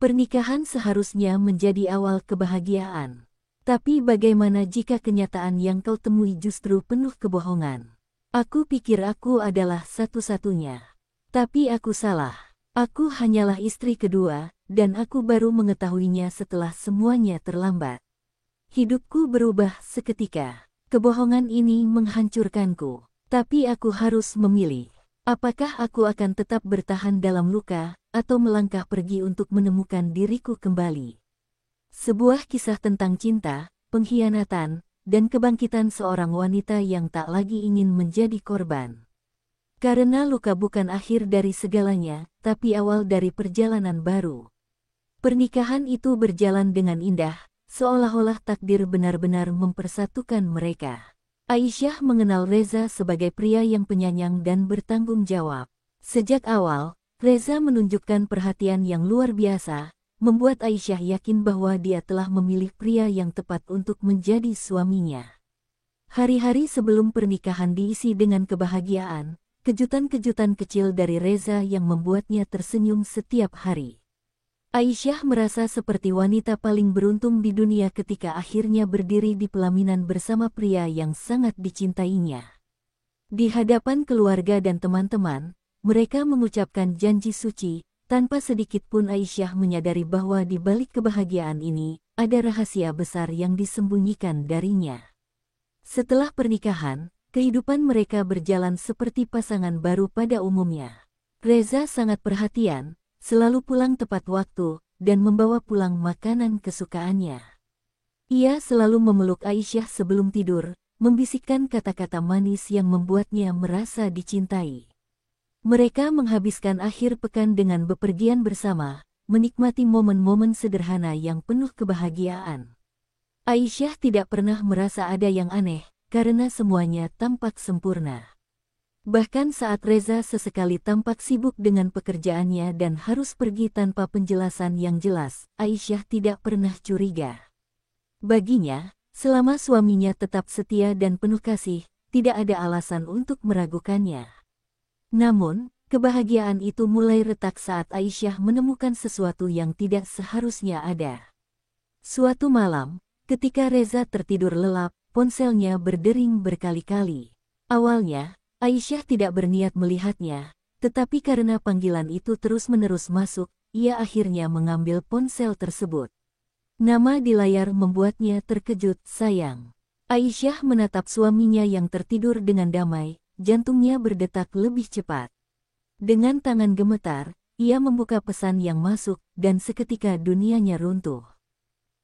Pernikahan seharusnya menjadi awal kebahagiaan. Tapi bagaimana jika kenyataan yang kau temui justru penuh kebohongan? Aku pikir aku adalah satu-satunya. Tapi aku salah. Aku hanyalah istri kedua, dan aku baru mengetahuinya setelah semuanya terlambat. Hidupku berubah seketika. Kebohongan ini menghancurkanku. Tapi aku harus memilih. Apakah aku akan tetap bertahan dalam luka, atau melangkah pergi untuk menemukan diriku kembali? Sebuah kisah tentang cinta, pengkhianatan, dan kebangkitan seorang wanita yang tak lagi ingin menjadi korban. Karena luka bukan akhir dari segalanya, tapi awal dari perjalanan baru. Pernikahan itu berjalan dengan indah, seolah-olah takdir benar-benar mempersatukan mereka. Aisyah mengenal Reza sebagai pria yang penyayang dan bertanggung jawab. Sejak awal, Reza menunjukkan perhatian yang luar biasa, membuat Aisyah yakin bahwa dia telah memilih pria yang tepat untuk menjadi suaminya. Hari-hari sebelum pernikahan diisi dengan kebahagiaan, kejutan-kejutan kecil dari Reza yang membuatnya tersenyum setiap hari. Aisyah merasa seperti wanita paling beruntung di dunia ketika akhirnya berdiri di pelaminan bersama pria yang sangat dicintainya. Di hadapan keluarga dan teman-teman, mereka mengucapkan janji suci, tanpa sedikit pun Aisyah menyadari bahwa di balik kebahagiaan ini, ada rahasia besar yang disembunyikan darinya. Setelah pernikahan, kehidupan mereka berjalan seperti pasangan baru pada umumnya. Reza sangat perhatian, selalu pulang tepat waktu, dan membawa pulang makanan kesukaannya. Ia selalu memeluk Aisyah sebelum tidur, membisikkan kata-kata manis yang membuatnya merasa dicintai. Mereka menghabiskan akhir pekan dengan bepergian bersama, menikmati momen-momen sederhana yang penuh kebahagiaan. Aisyah tidak pernah merasa ada yang aneh, karena semuanya tampak sempurna. Bahkan saat Reza sesekali tampak sibuk dengan pekerjaannya dan harus pergi tanpa penjelasan yang jelas, Aisyah tidak pernah curiga. Baginya, selama suaminya tetap setia dan penuh kasih, tidak ada alasan untuk meragukannya. Namun, kebahagiaan itu mulai retak saat Aisyah menemukan sesuatu yang tidak seharusnya ada. Suatu malam, ketika Reza tertidur lelap, ponselnya berdering berkali-kali. Awalnya, Aisyah tidak berniat melihatnya, tetapi karena panggilan itu terus-menerus masuk, ia akhirnya mengambil ponsel tersebut. Nama di layar membuatnya terkejut, sayang. Aisyah menatap suaminya yang tertidur dengan damai, jantungnya berdetak lebih cepat. Dengan tangan gemetar, ia membuka pesan yang masuk, dan seketika dunianya runtuh.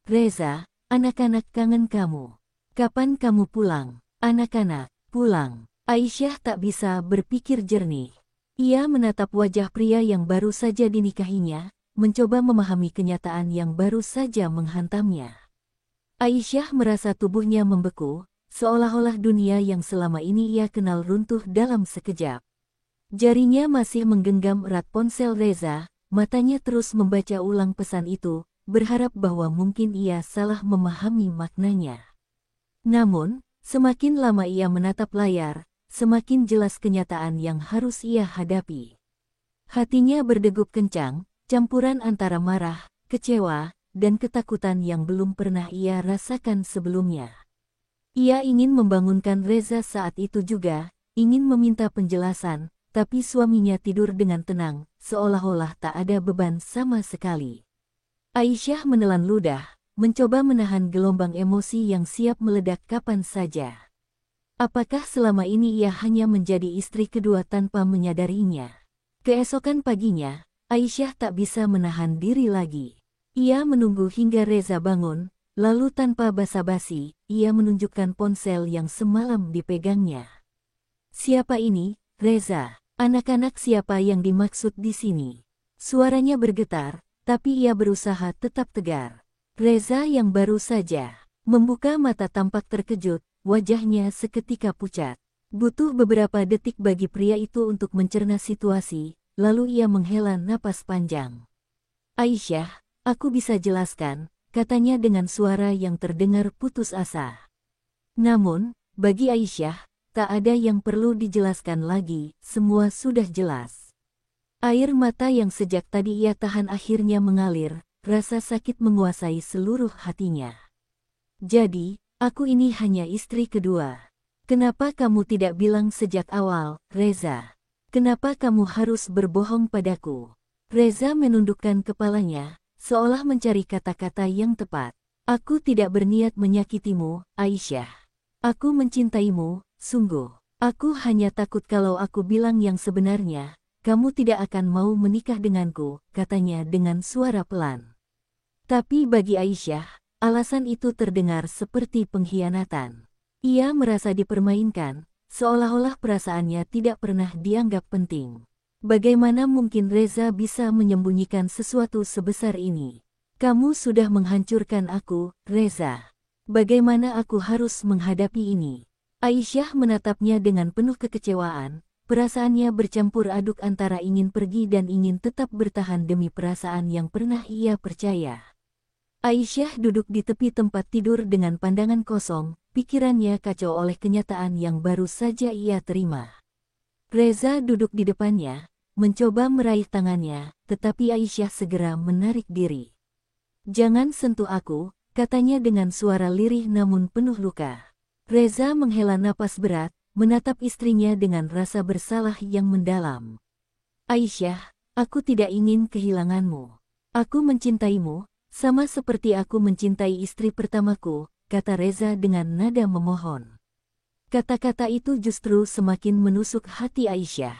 Reza, anak-anak kangen kamu. Kapan kamu pulang? Anak-anak, pulang. Aisyah tak bisa berpikir jernih. Ia menatap wajah pria yang baru saja dinikahinya, mencoba memahami kenyataan yang baru saja menghantamnya. Aisyah merasa tubuhnya membeku, seolah-olah dunia yang selama ini ia kenal runtuh dalam sekejap. Jarinya masih menggenggam erat ponsel Reza, matanya terus membaca ulang pesan itu, berharap bahwa mungkin ia salah memahami maknanya. Namun, semakin lama ia menatap layar, semakin jelas kenyataan yang harus ia hadapi. Hatinya berdegup kencang, campuran antara marah, kecewa, dan ketakutan yang belum pernah ia rasakan sebelumnya. Ia ingin membangunkan Reza saat itu juga, ingin meminta penjelasan, tapi suaminya tidur dengan tenang, seolah-olah tak ada beban sama sekali. Aisyah menelan ludah, mencoba menahan gelombang emosi yang siap meledak kapan saja. Apakah selama ini ia hanya menjadi istri kedua tanpa menyadarinya? Keesokan paginya, Aisyah tak bisa menahan diri lagi. Ia menunggu hingga Reza bangun, lalu tanpa basa-basi, ia menunjukkan ponsel yang semalam dipegangnya. Siapa ini, Reza? Anak-anak siapa yang dimaksud di sini? Suaranya bergetar, tapi ia berusaha tetap tegar. Reza yang baru saja membuka mata tampak terkejut, wajahnya seketika pucat. Butuh beberapa detik bagi pria itu untuk mencerna situasi, lalu ia menghela napas panjang. Aisyah, aku bisa jelaskan, katanya dengan suara yang terdengar putus asa. Namun, bagi Aisyah, tak ada yang perlu dijelaskan lagi, semua sudah jelas. Air mata yang sejak tadi ia tahan akhirnya mengalir, rasa sakit menguasai seluruh hatinya. Jadi, aku ini hanya istri kedua. Kenapa kamu tidak bilang sejak awal, Reza? Kenapa kamu harus berbohong padaku? Reza menundukkan kepalanya, seolah mencari kata-kata yang tepat. Aku tidak berniat menyakitimu, Aisyah. Aku mencintaimu, sungguh. Aku hanya takut kalau aku bilang yang sebenarnya, kamu tidak akan mau menikah denganku, katanya dengan suara pelan. Tapi bagi Aisyah, alasan itu terdengar seperti pengkhianatan. Ia merasa dipermainkan, seolah-olah perasaannya tidak pernah dianggap penting. Bagaimana mungkin Reza bisa menyembunyikan sesuatu sebesar ini? Kamu sudah menghancurkan aku, Reza. Bagaimana aku harus menghadapi ini? Aisyah menatapnya dengan penuh kekecewaan, perasaannya bercampur aduk antara ingin pergi dan ingin tetap bertahan demi perasaan yang pernah ia percaya. Aisyah duduk di tepi tempat tidur dengan pandangan kosong, pikirannya kacau oleh kenyataan yang baru saja ia terima. Reza duduk di depannya, mencoba meraih tangannya, tetapi Aisyah segera menarik diri. "Jangan sentuh aku," katanya dengan suara lirih namun penuh luka. Reza menghela napas berat, menatap istrinya dengan rasa bersalah yang mendalam. "Aisyah, aku tidak ingin kehilanganmu. Aku mencintaimu, sama seperti aku mencintai istri pertamaku," kata Reza dengan nada memohon. Kata-kata itu justru semakin menusuk hati Aisyah.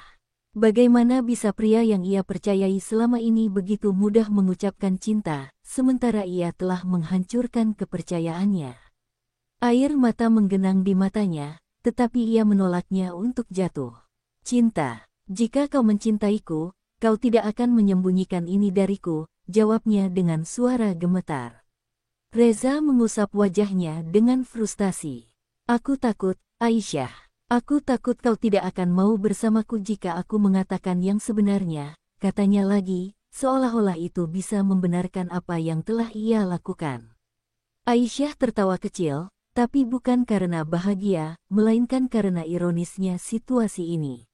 Bagaimana bisa pria yang ia percayai selama ini begitu mudah mengucapkan cinta, sementara ia telah menghancurkan kepercayaannya? Air mata menggenang di matanya, tetapi ia menolaknya untuk jatuh. "Cinta, jika kau mencintaiku, kau tidak akan menyembunyikan ini dariku," jawabnya dengan suara gemetar. Reza mengusap wajahnya dengan frustasi. "Aku takut, Aisyah. Aku takut kau tidak akan mau bersamaku jika aku mengatakan yang sebenarnya," katanya lagi, seolah-olah itu bisa membenarkan apa yang telah ia lakukan. Aisyah tertawa kecil, tapi bukan karena bahagia, melainkan karena ironisnya situasi ini.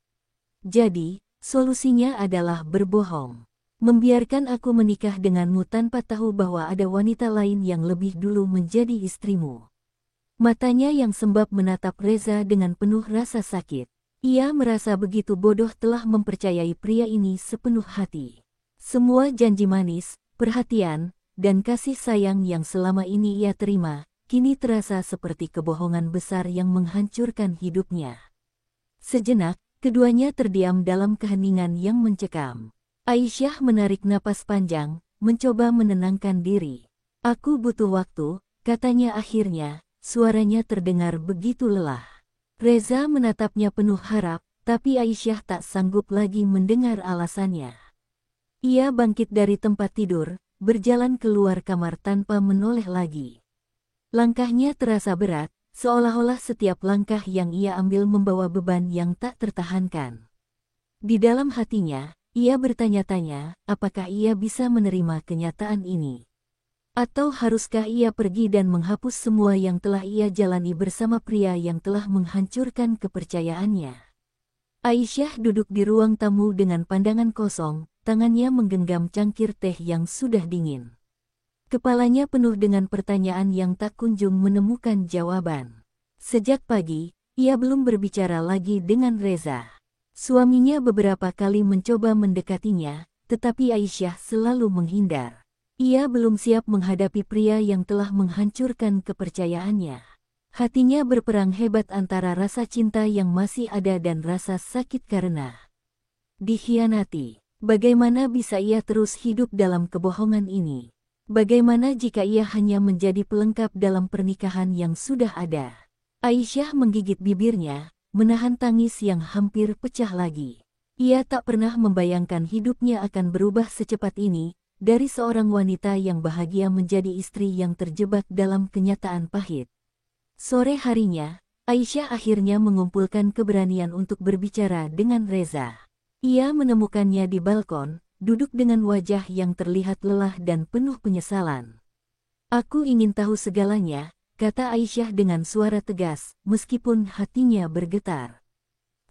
"Jadi, solusinya adalah berbohong. Membiarkan aku menikah denganmu tanpa tahu bahwa ada wanita lain yang lebih dulu menjadi istrimu." Matanya yang sembab menatap Reza dengan penuh rasa sakit. Ia merasa begitu bodoh telah mempercayai pria ini sepenuh hati. Semua janji manis, perhatian, dan kasih sayang yang selama ini ia terima, kini terasa seperti kebohongan besar yang menghancurkan hidupnya. Sejenak, keduanya terdiam dalam keheningan yang mencekam. Aisyah menarik napas panjang, mencoba menenangkan diri. "Aku butuh waktu," katanya akhirnya, suaranya terdengar begitu lelah. Reza menatapnya penuh harap, tapi Aisyah tak sanggup lagi mendengar alasannya. Ia bangkit dari tempat tidur, berjalan keluar kamar tanpa menoleh lagi. Langkahnya terasa berat, seolah-olah setiap langkah yang ia ambil membawa beban yang tak tertahankan. Di dalam hatinya, ia bertanya-tanya, apakah ia bisa menerima kenyataan ini? Atau haruskah ia pergi dan menghapus semua yang telah ia jalani bersama pria yang telah menghancurkan kepercayaannya? Aisyah duduk di ruang tamu dengan pandangan kosong, tangannya menggenggam cangkir teh yang sudah dingin. Kepalanya penuh dengan pertanyaan yang tak kunjung menemukan jawaban. Sejak pagi, ia belum berbicara lagi dengan Reza. Suaminya beberapa kali mencoba mendekatinya, tetapi Aisyah selalu menghindar. Ia belum siap menghadapi pria yang telah menghancurkan kepercayaannya. Hatinya berperang hebat antara rasa cinta yang masih ada dan rasa sakit karena dikhianati. Bagaimana bisa ia terus hidup dalam kebohongan ini? Bagaimana jika ia hanya menjadi pelengkap dalam pernikahan yang sudah ada? Aisyah menggigit bibirnya, menahan tangis yang hampir pecah lagi. Ia tak pernah membayangkan hidupnya akan berubah secepat ini, dari seorang wanita yang bahagia menjadi istri yang terjebak dalam kenyataan pahit. Sore harinya, Aisyah akhirnya mengumpulkan keberanian untuk berbicara dengan Reza. Ia menemukannya di balkon, duduk dengan wajah yang terlihat lelah dan penuh penyesalan. "Aku ingin tahu segalanya," kata Aisyah dengan suara tegas, meskipun hatinya bergetar.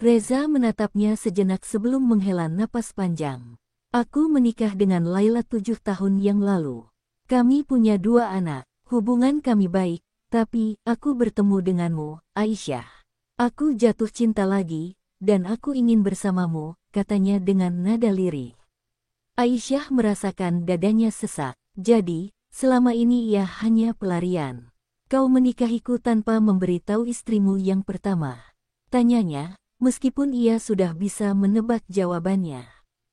Reza menatapnya sejenak sebelum menghela napas panjang. Aku menikah dengan Laila 7 tahun yang lalu. Kami punya 2 anak. Hubungan kami baik, tapi aku bertemu denganmu, Aisyah. Aku jatuh cinta lagi, dan aku ingin bersamamu, katanya dengan nada lirih. Aisyah merasakan dadanya sesak. Jadi, selama ini ia hanya pelarian. Kau menikahiku tanpa memberitahu istrimu yang pertama. Tanyanya, meskipun ia sudah bisa menebak jawabannya.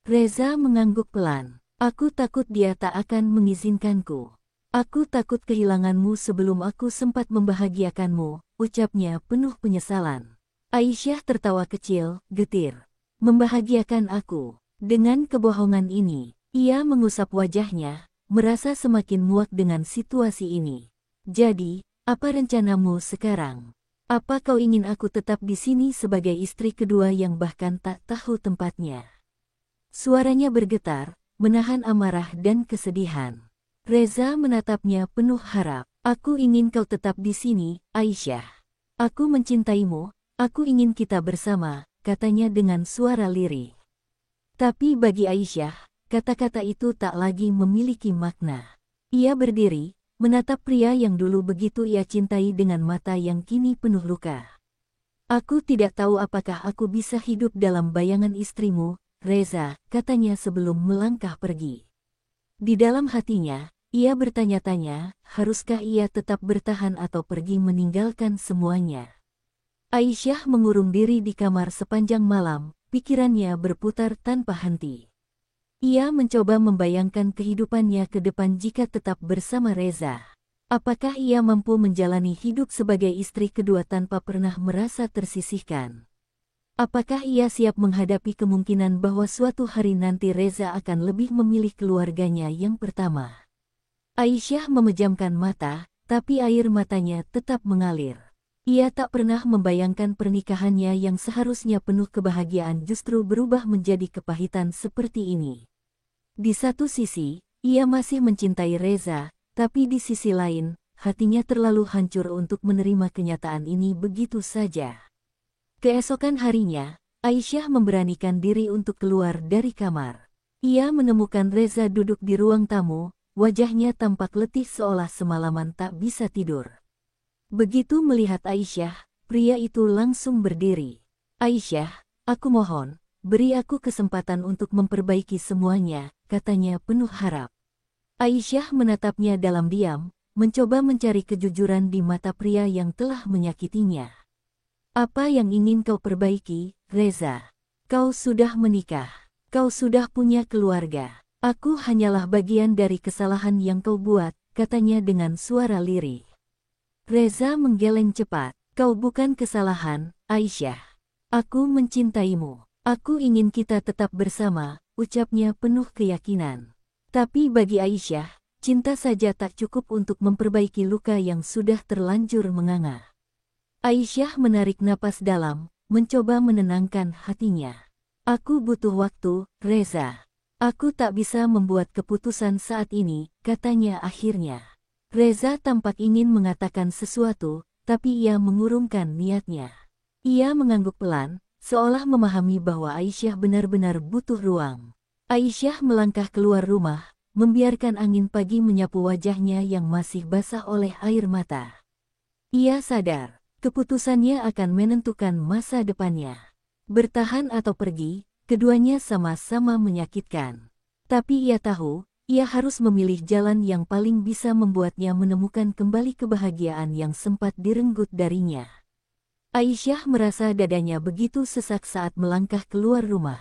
Reza mengangguk pelan. Aku takut dia tak akan mengizinkanku. Aku takut kehilanganmu sebelum aku sempat membahagiakanmu, ucapnya penuh penyesalan. Aisyah tertawa kecil, getir. Membahagiakan aku. Dengan kebohongan ini, ia mengusap wajahnya, merasa semakin muak dengan situasi ini. Jadi, apa rencanamu sekarang? Apa kau ingin aku tetap di sini sebagai istri kedua yang bahkan tak tahu tempatnya? Suaranya bergetar, menahan amarah dan kesedihan. Reza menatapnya penuh harap. Aku ingin kau tetap di sini, Aisyah. Aku mencintaimu, aku ingin kita bersama, katanya dengan suara lirih. Tapi bagi Aisyah, kata-kata itu tak lagi memiliki makna. Ia berdiri, menatap pria yang dulu begitu ia cintai dengan mata yang kini penuh luka. Aku tidak tahu apakah aku bisa hidup dalam bayangan istrimu, Reza, katanya sebelum melangkah pergi. Di dalam hatinya, ia bertanya-tanya, haruskah ia tetap bertahan atau pergi meninggalkan semuanya. Aisyah mengurung diri di kamar sepanjang malam, pikirannya berputar tanpa henti. Ia mencoba membayangkan kehidupannya ke depan jika tetap bersama Reza. Apakah ia mampu menjalani hidup sebagai istri kedua tanpa pernah merasa tersisihkan? Apakah ia siap menghadapi kemungkinan bahwa suatu hari nanti Reza akan lebih memilih keluarganya yang pertama? Aisyah memejamkan mata, tapi air matanya tetap mengalir. Ia tak pernah membayangkan pernikahannya yang seharusnya penuh kebahagiaan justru berubah menjadi kepahitan seperti ini. Di satu sisi, ia masih mencintai Reza, tapi di sisi lain, hatinya terlalu hancur untuk menerima kenyataan ini begitu saja. Keesokan harinya, Aisyah memberanikan diri untuk keluar dari kamar. Ia menemukan Reza duduk di ruang tamu, wajahnya tampak letih seolah semalaman tak bisa tidur. Begitu melihat Aisyah, pria itu langsung berdiri. Aisyah, aku mohon, beri aku kesempatan untuk memperbaiki semuanya, katanya penuh harap. Aisyah menatapnya dalam diam, mencoba mencari kejujuran di mata pria yang telah menyakitinya. Apa yang ingin kau perbaiki, Reza? Kau sudah menikah. Kau sudah punya keluarga. Aku hanyalah bagian dari kesalahan yang kau buat, katanya dengan suara lirih. Reza menggeleng cepat. Kau bukan kesalahan, Aisyah. Aku mencintaimu. Aku ingin kita tetap bersama, ucapnya penuh keyakinan. Tapi bagi Aisyah, cinta saja tak cukup untuk memperbaiki luka yang sudah terlanjur menganga. Aisyah menarik napas dalam, mencoba menenangkan hatinya. Aku butuh waktu, Reza. Aku tak bisa membuat keputusan saat ini, katanya akhirnya. Reza tampak ingin mengatakan sesuatu, tapi ia mengurungkan niatnya. Ia mengangguk pelan, seolah memahami bahwa Aisyah benar-benar butuh ruang. Aisyah melangkah keluar rumah, membiarkan angin pagi menyapu wajahnya yang masih basah oleh air mata. Ia sadar, keputusannya akan menentukan masa depannya. Bertahan atau pergi, keduanya sama-sama menyakitkan. Tapi ia tahu, ia harus memilih jalan yang paling bisa membuatnya menemukan kembali kebahagiaan yang sempat direnggut darinya. Aisyah merasa dadanya begitu sesak saat melangkah keluar rumah.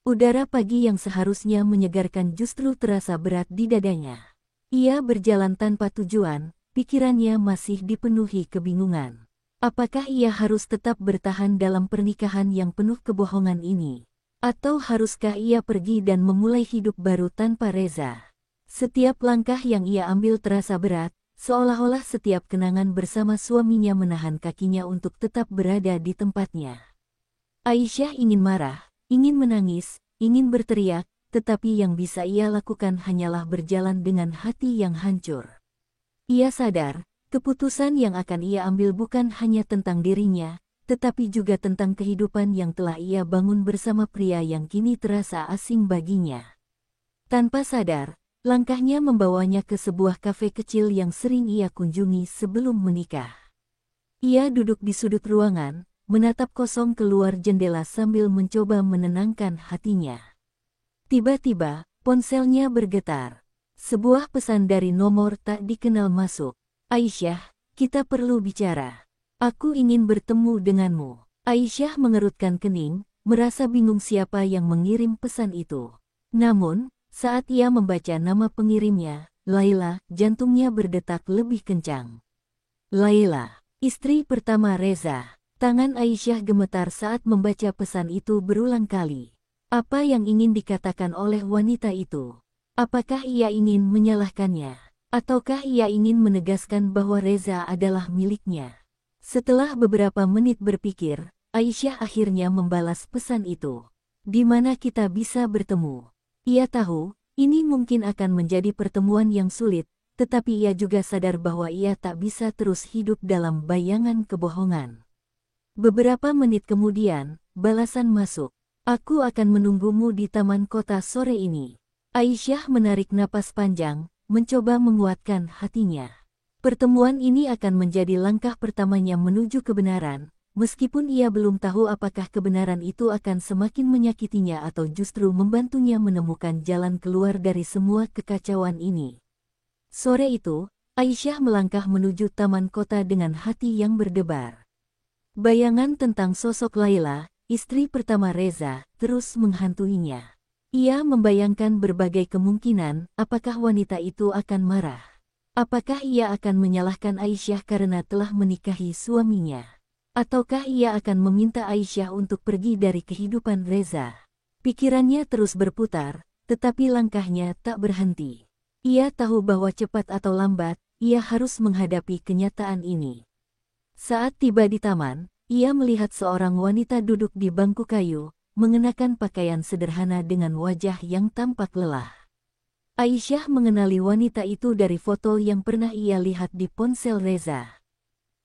Udara pagi yang seharusnya menyegarkan justru terasa berat di dadanya. Ia berjalan tanpa tujuan, pikirannya masih dipenuhi kebingungan. Apakah ia harus tetap bertahan dalam pernikahan yang penuh kebohongan ini? Atau haruskah ia pergi dan memulai hidup baru tanpa Reza? Setiap langkah yang ia ambil terasa berat, seolah-olah setiap kenangan bersama suaminya menahan kakinya untuk tetap berada di tempatnya. Aisyah ingin marah, ingin menangis, ingin berteriak, tetapi yang bisa ia lakukan hanyalah berjalan dengan hati yang hancur. Ia sadar, keputusan yang akan ia ambil bukan hanya tentang dirinya, tetapi juga tentang kehidupan yang telah ia bangun bersama pria yang kini terasa asing baginya. Tanpa sadar, langkahnya membawanya ke sebuah kafe kecil yang sering ia kunjungi sebelum menikah. Ia duduk di sudut ruangan, menatap kosong keluar jendela sambil mencoba menenangkan hatinya. Tiba-tiba, ponselnya bergetar. Sebuah pesan dari nomor tak dikenal masuk. Aisyah, kita perlu bicara. Aku ingin bertemu denganmu. Aisyah mengerutkan kening, merasa bingung siapa yang mengirim pesan itu. Namun, saat ia membaca nama pengirimnya, Laila, jantungnya berdetak lebih kencang. Laila, istri pertama Reza. Tangan Aisyah gemetar saat membaca pesan itu berulang kali. Apa yang ingin dikatakan oleh wanita itu? Apakah ia ingin menyalahkannya? Ataukah ia ingin menegaskan bahwa Reza adalah miliknya? Setelah beberapa menit berpikir, Aisyah akhirnya membalas pesan itu. Di mana kita bisa bertemu? Ia tahu, ini mungkin akan menjadi pertemuan yang sulit, tetapi ia juga sadar bahwa ia tak bisa terus hidup dalam bayangan kebohongan. Beberapa menit kemudian, balasan masuk. Aku akan menunggumu di taman kota sore ini. Aisyah menarik napas panjang, mencoba menguatkan hatinya. Pertemuan ini akan menjadi langkah pertamanya menuju kebenaran, meskipun ia belum tahu apakah kebenaran itu akan semakin menyakitinya atau justru membantunya menemukan jalan keluar dari semua kekacauan ini. Sore itu, Aisyah melangkah menuju taman kota dengan hati yang berdebar. Bayangan tentang sosok Laila, istri pertama Reza, terus menghantuinya. Ia membayangkan berbagai kemungkinan, apakah wanita itu akan marah? Apakah ia akan menyalahkan Aisyah karena telah menikahi suaminya? Ataukah ia akan meminta Aisyah untuk pergi dari kehidupan Reza? Pikirannya terus berputar, tetapi langkahnya tak berhenti. Ia tahu bahwa cepat atau lambat, ia harus menghadapi kenyataan ini. Saat tiba di taman, ia melihat seorang wanita duduk di bangku kayu, mengenakan pakaian sederhana dengan wajah yang tampak lelah. Aisyah mengenali wanita itu dari foto yang pernah ia lihat di ponsel Reza.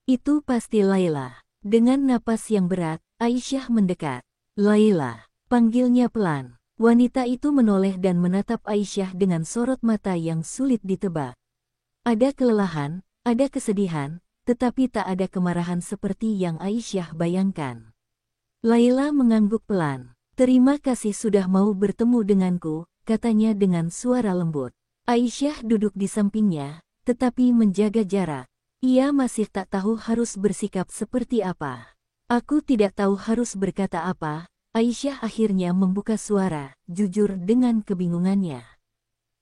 Itu pasti Laila. Dengan napas yang berat, Aisyah mendekat. Laila, panggilnya pelan. Wanita itu menoleh dan menatap Aisyah dengan sorot mata yang sulit ditebak. Ada kelelahan, ada kesedihan, tetapi tak ada kemarahan seperti yang Aisyah bayangkan. Laila mengangguk pelan. Terima kasih sudah mau bertemu denganku, katanya dengan suara lembut. Aisyah duduk di sampingnya, tetapi menjaga jarak. Ia masih tak tahu harus bersikap seperti apa. Aku tidak tahu harus berkata apa, Aisyah akhirnya membuka suara, jujur dengan kebingungannya.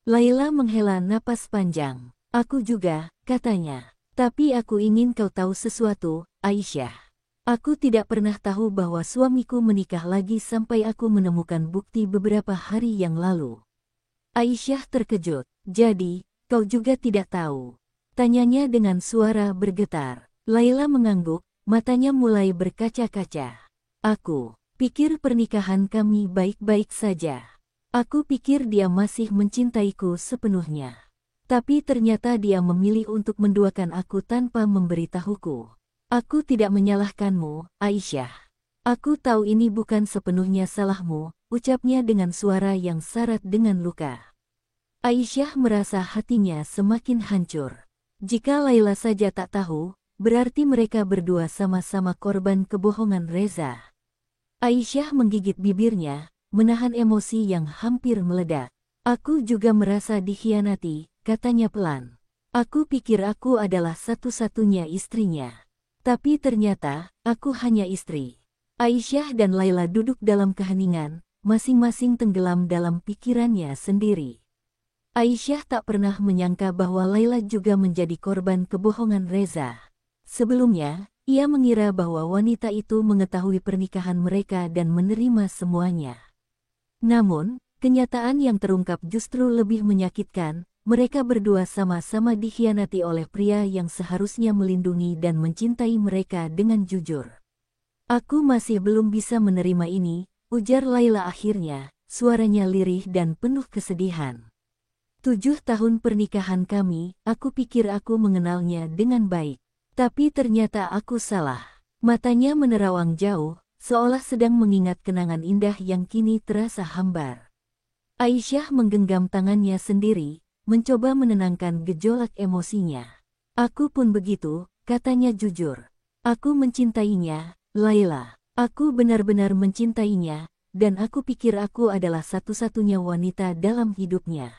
Laila menghela napas panjang. Aku juga, katanya. Tapi aku ingin kau tahu sesuatu, Aisyah. Aku tidak pernah tahu bahwa suamiku menikah lagi sampai aku menemukan bukti beberapa hari yang lalu. Aisyah terkejut. Jadi, kau juga tidak tahu? Tanyanya dengan suara bergetar. Laila mengangguk, matanya mulai berkaca-kaca. Aku pikir pernikahan kami baik-baik saja. Aku pikir dia masih mencintaiku sepenuhnya. Tapi ternyata dia memilih untuk menduakan aku tanpa memberitahuku. Aku tidak menyalahkanmu, Aisyah. Aku tahu ini bukan sepenuhnya salahmu, ucapnya dengan suara yang syarat dengan luka. Aisyah merasa hatinya semakin hancur. Jika Laila saja tak tahu, berarti mereka berdua sama-sama korban kebohongan Reza. Aisyah menggigit bibirnya, menahan emosi yang hampir meledak. Aku juga merasa dikhianati, katanya pelan. Aku pikir aku adalah satu-satunya istrinya. Tapi ternyata, aku hanya istri. Aisyah dan Laila duduk dalam keheningan, masing-masing tenggelam dalam pikirannya sendiri. Aisyah tak pernah menyangka bahwa Laila juga menjadi korban kebohongan Reza. Sebelumnya, ia mengira bahwa wanita itu mengetahui pernikahan mereka dan menerima semuanya. Namun, kenyataan yang terungkap justru lebih menyakitkan. Mereka berdua sama-sama dikhianati oleh pria yang seharusnya melindungi dan mencintai mereka dengan jujur. Aku masih belum bisa menerima ini, ujar Laila akhirnya, suaranya lirih dan penuh kesedihan. 7 tahun pernikahan kami, aku pikir aku mengenalnya dengan baik. Tapi ternyata aku salah. Matanya menerawang jauh, seolah sedang mengingat kenangan indah yang kini terasa hambar. Aisyah menggenggam tangannya sendiri, mencoba menenangkan gejolak emosinya. Aku pun begitu, katanya jujur. Aku mencintainya, Laila. Aku benar-benar mencintainya, dan aku pikir aku adalah satu-satunya wanita dalam hidupnya.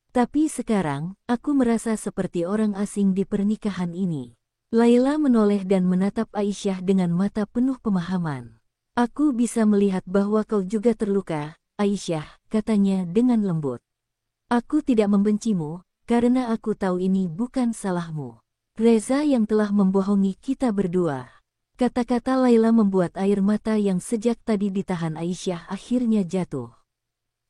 Tapi sekarang, aku merasa seperti orang asing di pernikahan ini. Laila menoleh dan menatap Aisyah dengan mata penuh pemahaman. Aku bisa melihat bahwa kau juga terluka, Aisyah, katanya dengan lembut. Aku tidak membencimu, karena aku tahu ini bukan salahmu. Reza yang telah membohongi kita berdua. Kata-kata Laila membuat air mata yang sejak tadi ditahan Aisyah akhirnya jatuh.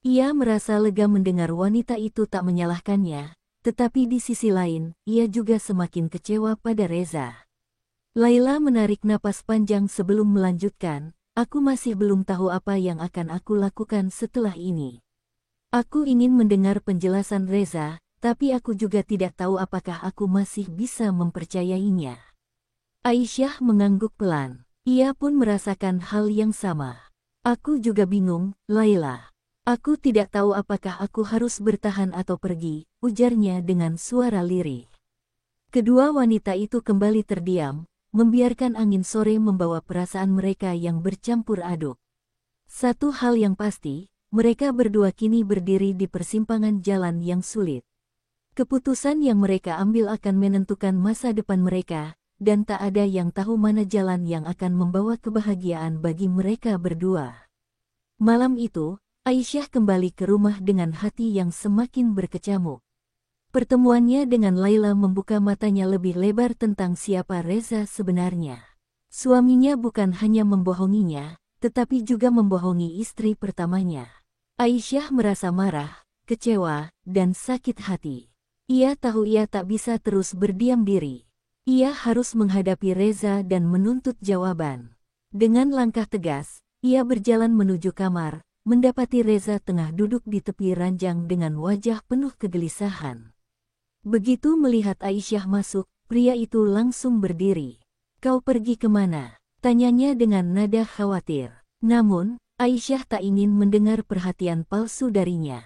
Ia merasa lega mendengar wanita itu tak menyalahkannya, tetapi di sisi lain, ia juga semakin kecewa pada Reza. Laila menarik napas panjang sebelum melanjutkan, aku masih belum tahu apa yang akan aku lakukan setelah ini. Aku ingin mendengar penjelasan Reza, tapi aku juga tidak tahu apakah aku masih bisa mempercayainya. Aisyah mengangguk pelan. Ia pun merasakan hal yang sama. Aku juga bingung, Laila. Aku tidak tahu apakah aku harus bertahan atau pergi, ujarnya dengan suara lirih. Kedua wanita itu kembali terdiam, membiarkan angin sore membawa perasaan mereka yang bercampur aduk. Satu hal yang pasti, mereka berdua kini berdiri di persimpangan jalan yang sulit. Keputusan yang mereka ambil akan menentukan masa depan mereka, dan tak ada yang tahu mana jalan yang akan membawa kebahagiaan bagi mereka berdua. Malam itu, Aisyah kembali ke rumah dengan hati yang semakin berkecamuk. Pertemuannya dengan Laila membuka matanya lebih lebar tentang siapa Reza sebenarnya. Suaminya bukan hanya membohonginya, tetapi juga membohongi istri pertamanya. Aisyah merasa marah, kecewa, dan sakit hati. Ia tahu ia tak bisa terus berdiam diri. Ia harus menghadapi Reza dan menuntut jawaban. Dengan langkah tegas, ia berjalan menuju kamar, mendapati Reza tengah duduk di tepi ranjang dengan wajah penuh kegelisahan. Begitu melihat Aisyah masuk, pria itu langsung berdiri. "Kau pergi kemana?" tanyanya dengan nada khawatir. Namun, Aisyah tak ingin mendengar perhatian palsu darinya.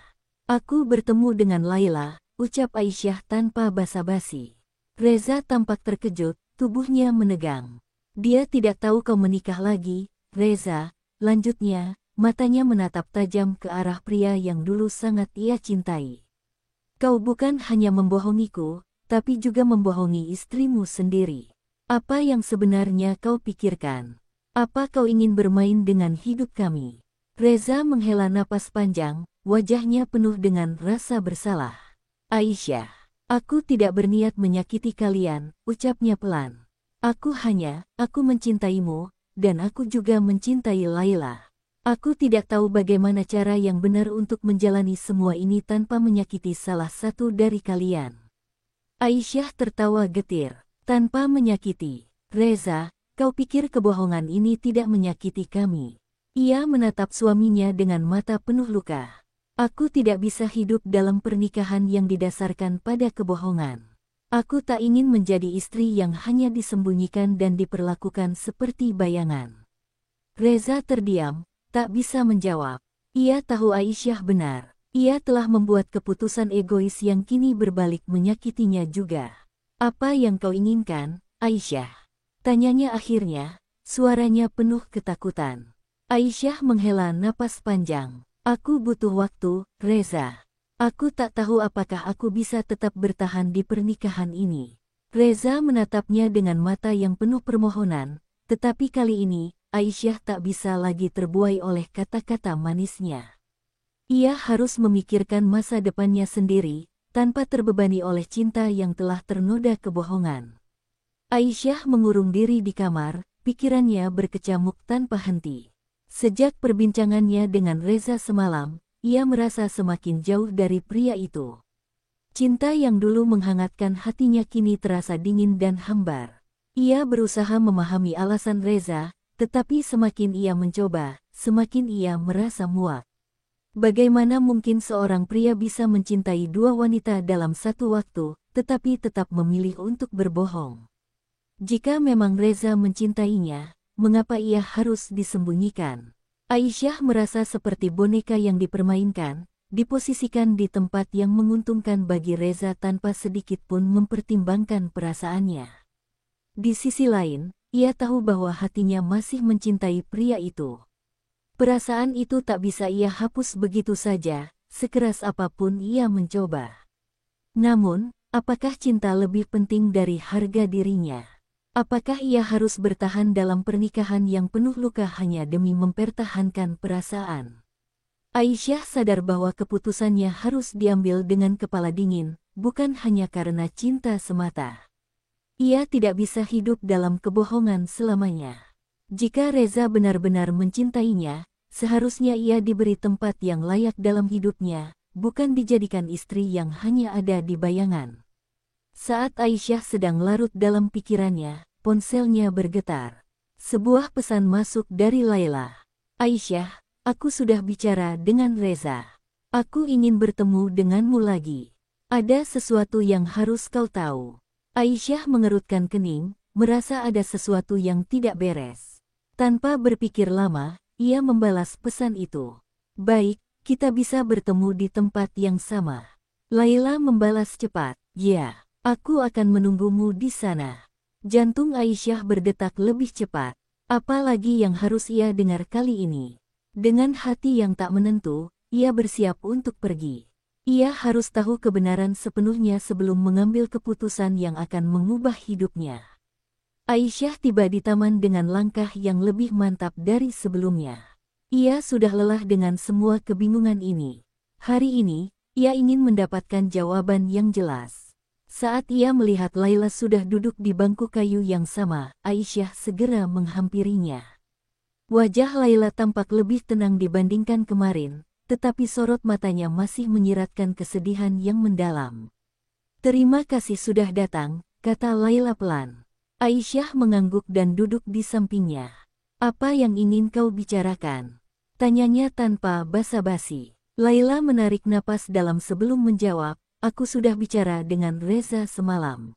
"Aku bertemu dengan Laila," ucap Aisyah tanpa basa-basi. Reza tampak terkejut, tubuhnya menegang. "Dia tidak tahu kau menikah lagi, Reza," lanjutnya, matanya menatap tajam ke arah pria yang dulu sangat ia cintai. "Kau bukan hanya membohongiku, tapi juga membohongi istrimu sendiri. Apa yang sebenarnya kau pikirkan? Apa kau ingin bermain dengan hidup kami?" Reza menghela napas panjang, wajahnya penuh dengan rasa bersalah. "Aisyah, aku tidak berniat menyakiti kalian," ucapnya pelan. Aku mencintaimu, dan aku juga mencintai Laila. Aku tidak tahu bagaimana cara yang benar untuk menjalani semua ini tanpa menyakiti salah satu dari kalian." Aisyah tertawa getir. "Tanpa menyakiti. Reza, kau pikir kebohongan ini tidak menyakiti kami?" Ia menatap suaminya dengan mata penuh luka. "Aku tidak bisa hidup dalam pernikahan yang didasarkan pada kebohongan. Aku tak ingin menjadi istri yang hanya disembunyikan dan diperlakukan seperti bayangan." Reza terdiam, tak bisa menjawab. Ia tahu Aisyah benar. Ia telah membuat keputusan egois yang kini berbalik menyakitinya juga. "Apa yang kau inginkan, Aisyah?" tanyanya akhirnya, suaranya penuh ketakutan. Aisyah menghela napas panjang. "Aku butuh waktu, Reza. Aku tak tahu apakah aku bisa tetap bertahan di pernikahan ini." Reza menatapnya dengan mata yang penuh permohonan, tetapi kali ini, Aisyah tak bisa lagi terbuai oleh kata-kata manisnya. Ia harus memikirkan masa depannya sendiri, tanpa terbebani oleh cinta yang telah ternoda kebohongan. Aisyah mengurung diri di kamar, pikirannya berkecamuk tanpa henti. Sejak perbincangannya dengan Reza semalam, ia merasa semakin jauh dari pria itu. Cinta yang dulu menghangatkan hatinya kini terasa dingin dan hambar. Ia berusaha memahami alasan Reza, tetapi semakin ia mencoba, semakin ia merasa muak. Bagaimana mungkin seorang pria bisa mencintai dua wanita dalam satu waktu, tetapi tetap memilih untuk berbohong? Jika memang Reza mencintainya, mengapa ia harus disembunyikan? Aisyah merasa seperti boneka yang dipermainkan, diposisikan di tempat yang menguntungkan bagi Reza tanpa sedikit pun mempertimbangkan perasaannya. Di sisi lain, ia tahu bahwa hatinya masih mencintai pria itu. Perasaan itu tak bisa ia hapus begitu saja, sekeras apapun ia mencoba. Namun, apakah cinta lebih penting dari harga dirinya? Apakah ia harus bertahan dalam pernikahan yang penuh luka hanya demi mempertahankan perasaan? Aisyah sadar bahwa keputusannya harus diambil dengan kepala dingin, bukan hanya karena cinta semata. Ia tidak bisa hidup dalam kebohongan selamanya. Jika Reza benar-benar mencintainya, seharusnya ia diberi tempat yang layak dalam hidupnya, bukan dijadikan istri yang hanya ada di bayangan. Saat Aisyah sedang larut dalam pikirannya, ponselnya bergetar. Sebuah pesan masuk dari Laila. "Aisyah, aku sudah bicara dengan Reza. Aku ingin bertemu denganmu lagi. Ada sesuatu yang harus kau tahu." Aisyah mengerutkan kening, merasa ada sesuatu yang tidak beres. Tanpa berpikir lama, ia membalas pesan itu. "Baik, kita bisa bertemu di tempat yang sama." Laila membalas cepat, "Ya, aku akan menunggumu di sana." Jantung Aisyah berdetak lebih cepat. Apalagi yang harus ia dengar kali ini? Dengan hati yang tak menentu, ia bersiap untuk pergi. Ia harus tahu kebenaran sepenuhnya sebelum mengambil keputusan yang akan mengubah hidupnya. Aisyah tiba di taman dengan langkah yang lebih mantap dari sebelumnya. Ia sudah lelah dengan semua kebingungan ini. Hari ini, ia ingin mendapatkan jawaban yang jelas. Saat ia melihat Laila sudah duduk di bangku kayu yang sama, Aisyah segera menghampirinya. Wajah Laila tampak lebih tenang dibandingkan kemarin, tetapi sorot matanya masih menyiratkan kesedihan yang mendalam. "Terima kasih sudah datang," kata Laila pelan. Aisyah mengangguk dan duduk di sampingnya. "Apa yang ingin kau bicarakan?" tanyanya tanpa basa-basi. Laila menarik napas dalam sebelum menjawab, "Aku sudah bicara dengan Reza semalam.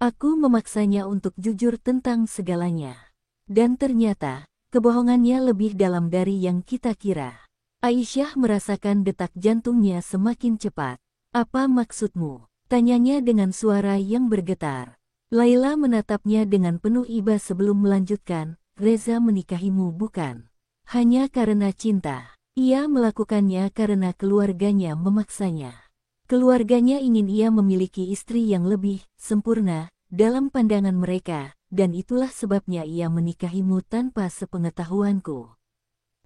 Aku memaksanya untuk jujur tentang segalanya. Dan ternyata, kebohongannya lebih dalam dari yang kita kira." Aisyah merasakan detak jantungnya semakin cepat. "Apa maksudmu?" tanyanya dengan suara yang bergetar. Laila menatapnya dengan penuh iba sebelum melanjutkan, "Reza menikahimu bukan hanya karena cinta. Ia melakukannya karena keluarganya memaksanya. Keluarganya ingin ia memiliki istri yang lebih sempurna dalam pandangan mereka, dan itulah sebabnya ia menikahimu tanpa sepengetahuanku."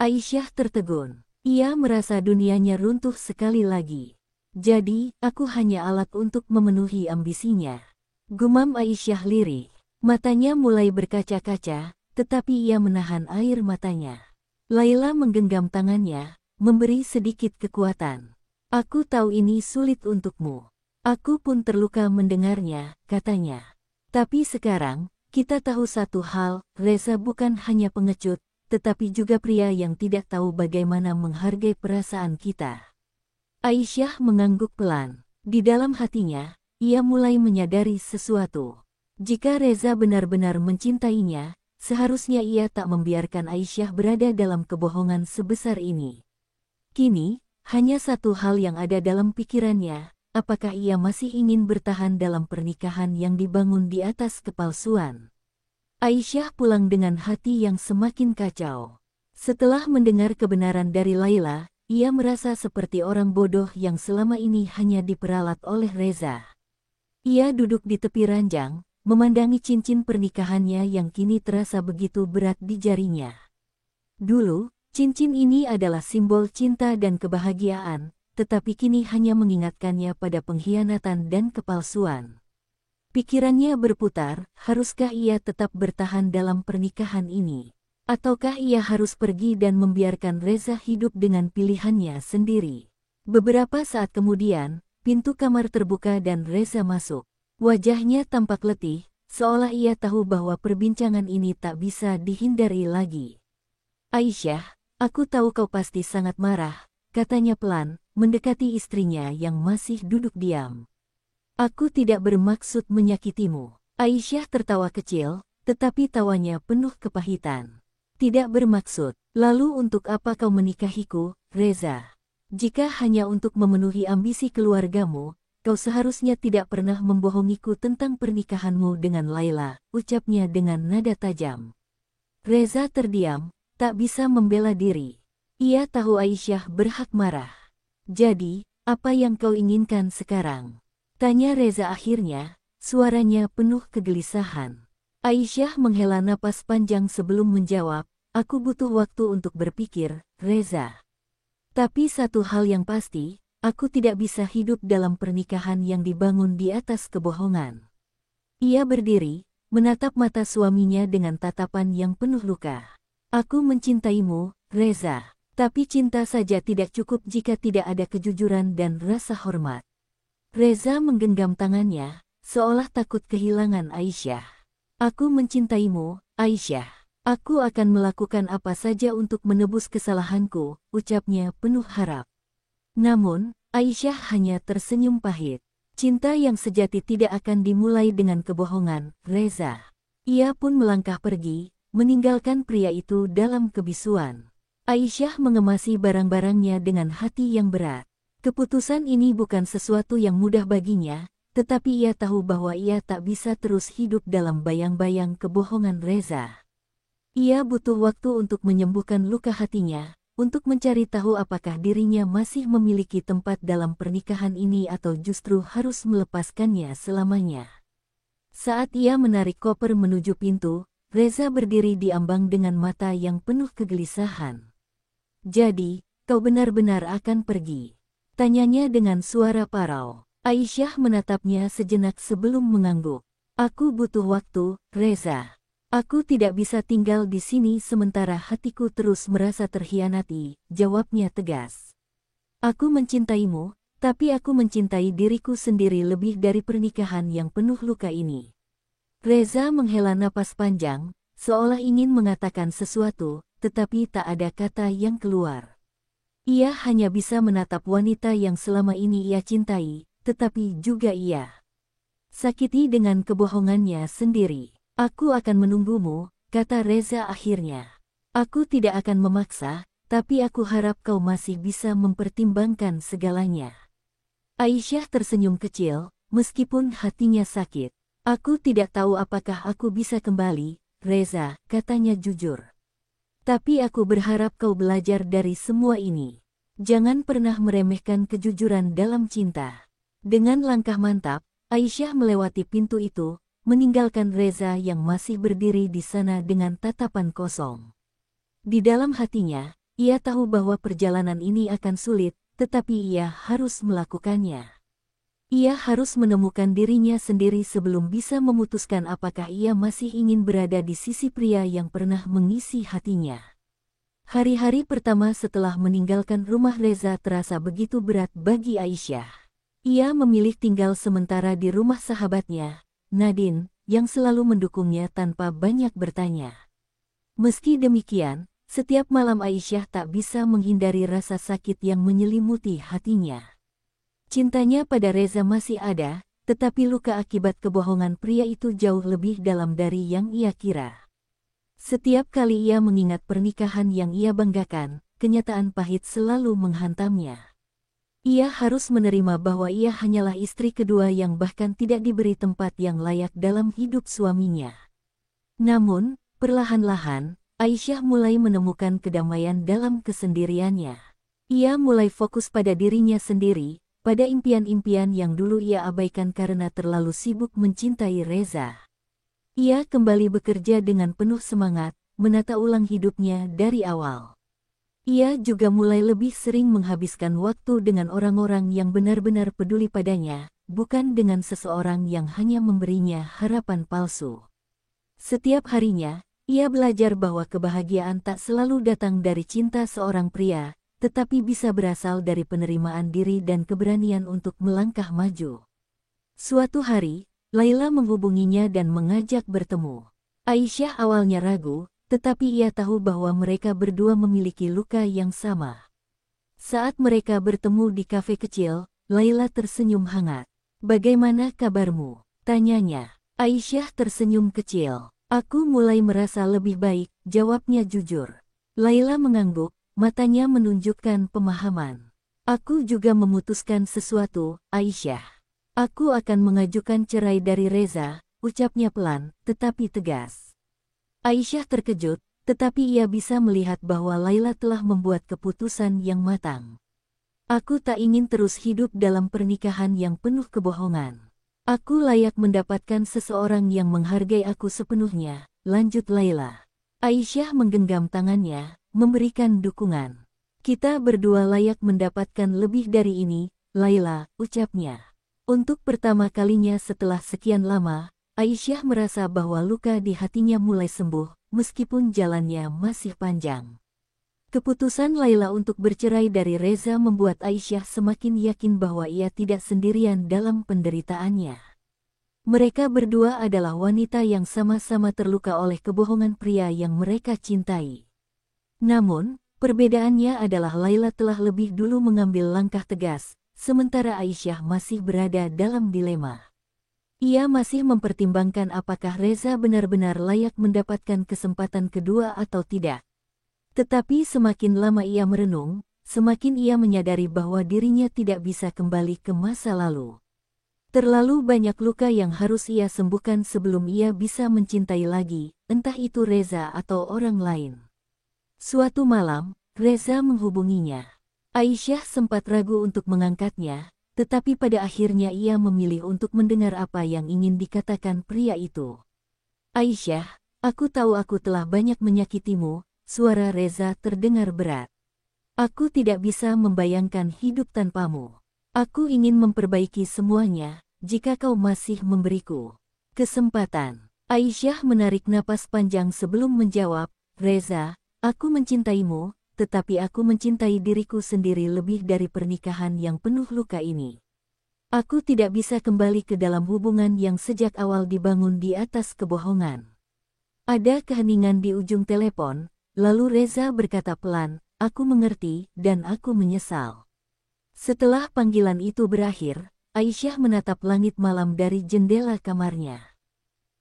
Aisyah tertegun. Ia merasa dunianya runtuh sekali lagi. "Jadi, aku hanya alat untuk memenuhi ambisinya," gumam Aisyah lirih. Matanya mulai berkaca-kaca, tetapi ia menahan air matanya. Laila menggenggam tangannya, memberi sedikit kekuatan. "Aku tahu ini sulit untukmu. Aku pun terluka mendengarnya," katanya. "Tapi sekarang, kita tahu satu hal, Reza bukan hanya pengecut, tetapi juga pria yang tidak tahu bagaimana menghargai perasaan kita." Aisyah mengangguk pelan. Di dalam hatinya, ia mulai menyadari sesuatu. Jika Reza benar-benar mencintainya, seharusnya ia tak membiarkan Aisyah berada dalam kebohongan sebesar ini. Kini, hanya satu hal yang ada dalam pikirannya, apakah ia masih ingin bertahan dalam pernikahan yang dibangun di atas kepalsuan? Aisyah pulang dengan hati yang semakin kacau. Setelah mendengar kebenaran dari Laila, ia merasa seperti orang bodoh yang selama ini hanya diperalat oleh Reza. Ia duduk di tepi ranjang, memandangi cincin pernikahannya yang kini terasa begitu berat di jarinya. Dulu, cincin ini adalah simbol cinta dan kebahagiaan, tetapi kini hanya mengingatkannya pada pengkhianatan dan kepalsuan. Pikirannya berputar, haruskah ia tetap bertahan dalam pernikahan ini? Ataukah ia harus pergi dan membiarkan Reza hidup dengan pilihannya sendiri? Beberapa saat kemudian, pintu kamar terbuka dan Reza masuk. Wajahnya tampak letih, seolah ia tahu bahwa perbincangan ini tak bisa dihindari lagi. "Aisyah, aku tahu kau pasti sangat marah," katanya pelan, mendekati istrinya yang masih duduk diam. "Aku tidak bermaksud menyakitimu. Aisyah tertawa kecil, tetapi tawanya penuh kepahitan. Tidak bermaksud, lalu untuk apa kau menikahiku, Reza? Jika hanya untuk memenuhi ambisi keluargamu, kau seharusnya tidak pernah membohongiku tentang pernikahanmu dengan Laila, ucapnya dengan nada tajam. Reza terdiam, tak bisa membela diri. Ia tahu Aisyah berhak marah. Jadi, apa yang kau inginkan sekarang? Tanya Reza akhirnya, suaranya penuh kegelisahan. Aisyah menghela napas panjang sebelum menjawab, aku butuh waktu untuk berpikir, Reza. Tapi satu hal yang pasti, aku tidak bisa hidup dalam pernikahan yang dibangun di atas kebohongan. Ia berdiri, menatap mata suaminya dengan tatapan yang penuh luka. Aku mencintaimu, Reza. Tapi cinta saja tidak cukup jika tidak ada kejujuran dan rasa hormat. Reza menggenggam tangannya, seolah takut kehilangan Aisyah. Aku mencintaimu, Aisyah. Aku akan melakukan apa saja untuk menebus kesalahanku, ucapnya penuh harap. Namun, Aisyah hanya tersenyum pahit. Cinta yang sejati tidak akan dimulai dengan kebohongan, Reza. Ia pun melangkah pergi, meninggalkan pria itu dalam kebisuan. Aisyah mengemasi barang-barangnya dengan hati yang berat. Keputusan ini bukan sesuatu yang mudah baginya, tetapi ia tahu bahwa ia tak bisa terus hidup dalam bayang-bayang kebohongan Reza. Ia butuh waktu untuk menyembuhkan luka hatinya, untuk mencari tahu apakah dirinya masih memiliki tempat dalam pernikahan ini atau justru harus melepaskannya selamanya. Saat ia menarik koper menuju pintu, Reza berdiri di ambang dengan mata yang penuh kegelisahan. Jadi, kau benar-benar akan pergi? Tanyanya dengan suara parau. Aisyah menatapnya sejenak sebelum mengangguk. Aku butuh waktu, Reza. Aku tidak bisa tinggal di sini sementara hatiku terus merasa terhianati, jawabnya tegas. Aku mencintaimu, tapi aku mencintai diriku sendiri lebih dari pernikahan yang penuh luka ini. Reza menghela napas panjang, seolah ingin mengatakan sesuatu, tetapi tak ada kata yang keluar. Ia hanya bisa menatap wanita yang selama ini ia cintai, tetapi juga ia sakiti dengan kebohongannya sendiri. Aku akan menunggumu, kata Reza akhirnya. Aku tidak akan memaksa, tapi aku harap kau masih bisa mempertimbangkan segalanya. Aisyah tersenyum kecil, meskipun hatinya sakit. Aku tidak tahu apakah aku bisa kembali, Reza, katanya jujur. Tapi aku berharap kau belajar dari semua ini. Jangan pernah meremehkan kejujuran dalam cinta. Dengan langkah mantap, Aisyah melewati pintu itu, meninggalkan Reza yang masih berdiri di sana dengan tatapan kosong. Di dalam hatinya, ia tahu bahwa perjalanan ini akan sulit, tetapi ia harus melakukannya. Ia harus menemukan dirinya sendiri sebelum bisa memutuskan apakah ia masih ingin berada di sisi pria yang pernah mengisi hatinya. Hari-hari pertama setelah meninggalkan rumah Reza terasa begitu berat bagi Aisyah. Ia memilih tinggal sementara di rumah sahabatnya, Nadine, yang selalu mendukungnya tanpa banyak bertanya. Meski demikian, setiap malam Aisyah tak bisa menghindari rasa sakit yang menyelimuti hatinya. Cintanya pada Reza masih ada, tetapi luka akibat kebohongan pria itu jauh lebih dalam dari yang ia kira. Setiap kali ia mengingat pernikahan yang ia banggakan, kenyataan pahit selalu menghantamnya. Ia harus menerima bahwa ia hanyalah istri kedua yang bahkan tidak diberi tempat yang layak dalam hidup suaminya. Namun, perlahan-lahan, Aisyah mulai menemukan kedamaian dalam kesendiriannya. Ia mulai fokus pada dirinya sendiri, pada impian-impian yang dulu ia abaikan karena terlalu sibuk mencintai Reza. Ia kembali bekerja dengan penuh semangat, menata ulang hidupnya dari awal. Ia juga mulai lebih sering menghabiskan waktu dengan orang-orang yang benar-benar peduli padanya, bukan dengan seseorang yang hanya memberinya harapan palsu. Setiap harinya, ia belajar bahwa kebahagiaan tak selalu datang dari cinta seorang pria, tetapi bisa berasal dari penerimaan diri dan keberanian untuk melangkah maju. Suatu hari, Laila menghubunginya dan mengajak bertemu. Aisyah awalnya ragu, tetapi ia tahu bahwa mereka berdua memiliki luka yang sama. Saat mereka bertemu di kafe kecil, Laila tersenyum hangat. "Bagaimana kabarmu?" tanyanya. Aisyah tersenyum kecil. Aku mulai merasa lebih baik, jawabnya jujur. Laila mengangguk, matanya menunjukkan pemahaman. Aku juga memutuskan sesuatu, Aisyah. Aku akan mengajukan cerai dari Reza, ucapnya pelan, tetapi tegas. Aisyah terkejut, tetapi ia bisa melihat bahwa Laila telah membuat keputusan yang matang. Aku tak ingin terus hidup dalam pernikahan yang penuh kebohongan. Aku layak mendapatkan seseorang yang menghargai aku sepenuhnya, lanjut Laila. Aisyah menggenggam tangannya, memberikan dukungan. Kita berdua layak mendapatkan lebih dari ini, Laila, ucapnya. Untuk pertama kalinya setelah sekian lama, Aisyah merasa bahwa luka di hatinya mulai sembuh, meskipun jalannya masih panjang. Keputusan Laila untuk bercerai dari Reza membuat Aisyah semakin yakin bahwa ia tidak sendirian dalam penderitaannya. Mereka berdua adalah wanita yang sama-sama terluka oleh kebohongan pria yang mereka cintai. Namun, perbedaannya adalah Laila telah lebih dulu mengambil langkah tegas, sementara Aisyah masih berada dalam dilema. Ia masih mempertimbangkan apakah Reza benar-benar layak mendapatkan kesempatan kedua atau tidak. Tetapi semakin lama ia merenung, semakin ia menyadari bahwa dirinya tidak bisa kembali ke masa lalu. Terlalu banyak luka yang harus ia sembuhkan sebelum ia bisa mencintai lagi, entah itu Reza atau orang lain. Suatu malam, Reza menghubunginya. Aisyah sempat ragu untuk mengangkatnya, tetapi pada akhirnya ia memilih untuk mendengar apa yang ingin dikatakan pria itu. Aisyah, aku tahu aku telah banyak menyakitimu. Suara Reza terdengar berat. Aku tidak bisa membayangkan hidup tanpamu. Aku ingin memperbaiki semuanya, jika kau masih memberiku kesempatan. Aisyah menarik napas panjang sebelum menjawab, Reza, aku mencintaimu, tetapi aku mencintai diriku sendiri lebih dari pernikahan yang penuh luka ini. Aku tidak bisa kembali ke dalam hubungan yang sejak awal dibangun di atas kebohongan. Ada keheningan di ujung telepon. Lalu Reza berkata pelan, aku mengerti dan aku menyesal. Setelah panggilan itu berakhir, Aisyah menatap langit malam dari jendela kamarnya.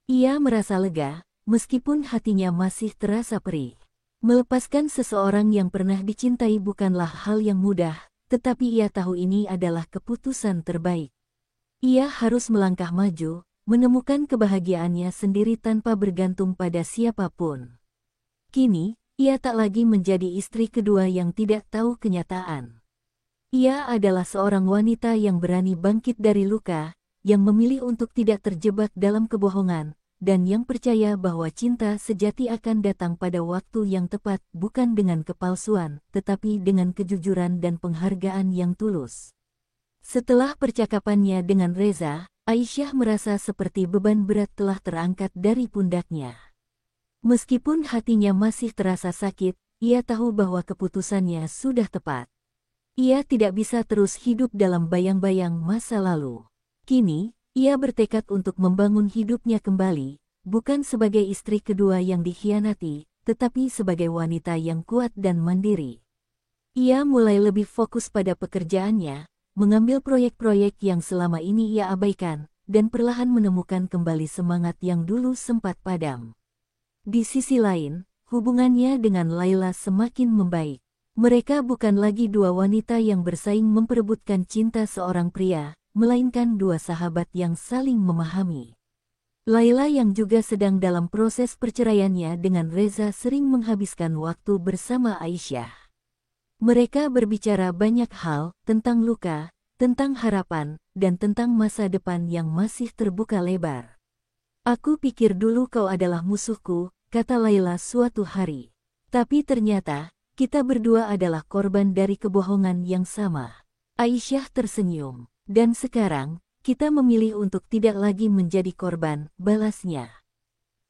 Ia merasa lega, meskipun hatinya masih terasa perih. Melepaskan seseorang yang pernah dicintai bukanlah hal yang mudah, tetapi ia tahu ini adalah keputusan terbaik. Ia harus melangkah maju, menemukan kebahagiaannya sendiri tanpa bergantung pada siapapun. Kini, ia tak lagi menjadi istri kedua yang tidak tahu kenyataan. Ia adalah seorang wanita yang berani bangkit dari luka, yang memilih untuk tidak terjebak dalam kebohongan, dan yang percaya bahwa cinta sejati akan datang pada waktu yang tepat, bukan dengan kepalsuan, tetapi dengan kejujuran dan penghargaan yang tulus. Setelah percakapannya dengan Reza, Aisyah merasa seperti beban berat telah terangkat dari pundaknya. Meskipun hatinya masih terasa sakit, ia tahu bahwa keputusannya sudah tepat. Ia tidak bisa terus hidup dalam bayang-bayang masa lalu. Kini, ia bertekad untuk membangun hidupnya kembali, bukan sebagai istri kedua yang dikhianati, tetapi sebagai wanita yang kuat dan mandiri. Ia mulai lebih fokus pada pekerjaannya, mengambil proyek-proyek yang selama ini ia abaikan, dan perlahan menemukan kembali semangat yang dulu sempat padam. Di sisi lain, hubungannya dengan Laila semakin membaik. Mereka bukan lagi dua wanita yang bersaing memperebutkan cinta seorang pria, melainkan dua sahabat yang saling memahami. Laila yang juga sedang dalam proses perceraiannya dengan Reza sering menghabiskan waktu bersama Aisyah. Mereka berbicara banyak hal, tentang luka, tentang harapan, dan tentang masa depan yang masih terbuka lebar. Aku pikir dulu kau adalah musuhku, kata Laila suatu hari. Tapi ternyata, kita berdua adalah korban dari kebohongan yang sama. Aisyah tersenyum. Dan sekarang, kita memilih untuk tidak lagi menjadi korban, balasnya.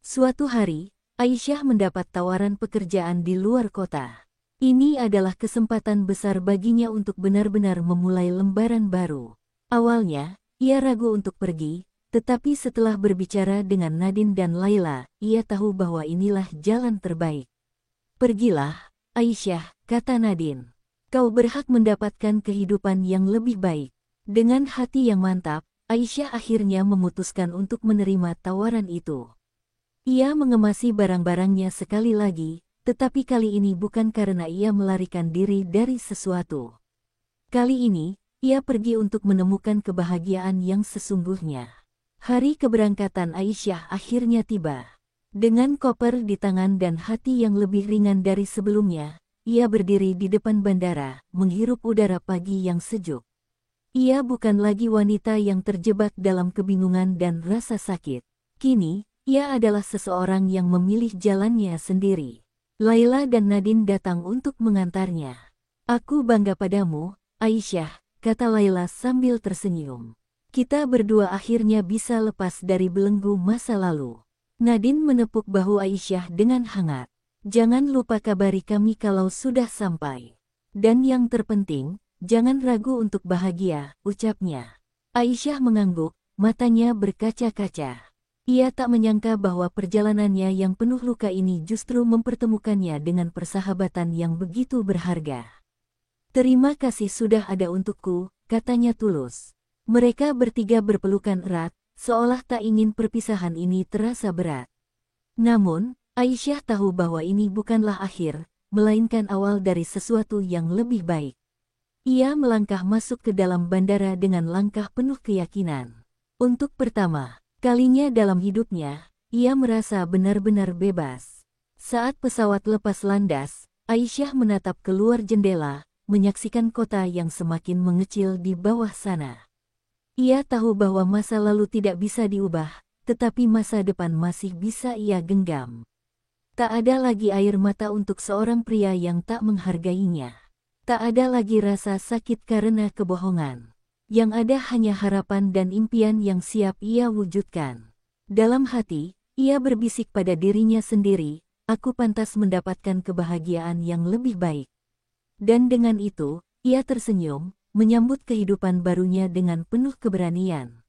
Suatu hari, Aisyah mendapat tawaran pekerjaan di luar kota. Ini adalah kesempatan besar baginya untuk benar-benar memulai lembaran baru. Awalnya, ia ragu untuk pergi, tetapi setelah berbicara dengan Nadine dan Laila, ia tahu bahwa inilah jalan terbaik. Pergilah, Aisyah, kata Nadine. Kau berhak mendapatkan kehidupan yang lebih baik. Dengan hati yang mantap, Aisyah akhirnya memutuskan untuk menerima tawaran itu. Ia mengemasi barang-barangnya sekali lagi, tetapi kali ini bukan karena ia melarikan diri dari sesuatu. Kali ini, ia pergi untuk menemukan kebahagiaan yang sesungguhnya. Hari keberangkatan Aisyah akhirnya tiba. Dengan koper di tangan dan hati yang lebih ringan dari sebelumnya, ia berdiri di depan bandara, menghirup udara pagi yang sejuk. Ia bukan lagi wanita yang terjebak dalam kebingungan dan rasa sakit. Kini, ia adalah seseorang yang memilih jalannya sendiri. Laila dan Nadine datang untuk mengantarnya. "Aku bangga padamu, Aisyah," kata Laila sambil tersenyum. "Kita berdua akhirnya bisa lepas dari belenggu masa lalu." Nadine menepuk bahu Aisyah dengan hangat. "Jangan lupa kabari kami kalau sudah sampai. Dan yang terpenting, jangan ragu untuk bahagia," ucapnya. Aisyah mengangguk, matanya berkaca-kaca. Ia tak menyangka bahwa perjalanannya yang penuh luka ini justru mempertemukannya dengan persahabatan yang begitu berharga. "Terima kasih sudah ada untukku," katanya tulus. Mereka bertiga berpelukan erat, seolah tak ingin perpisahan ini terasa berat. Namun, Aisyah tahu bahwa ini bukanlah akhir, melainkan awal dari sesuatu yang lebih baik. Ia melangkah masuk ke dalam bandara dengan langkah penuh keyakinan. Untuk pertama kalinya dalam hidupnya, ia merasa benar-benar bebas. Saat pesawat lepas landas, Aisyah menatap keluar jendela, menyaksikan kota yang semakin mengecil di bawah sana. Ia tahu bahwa masa lalu tidak bisa diubah, tetapi masa depan masih bisa ia genggam. Tak ada lagi air mata untuk seorang pria yang tak menghargainya. Tak ada lagi rasa sakit karena kebohongan. Yang ada hanya harapan dan impian yang siap ia wujudkan. Dalam hati, ia berbisik pada dirinya sendiri, "Aku pantas mendapatkan kebahagiaan yang lebih baik." Dan dengan itu, ia tersenyum, menyambut kehidupan barunya dengan penuh keberanian.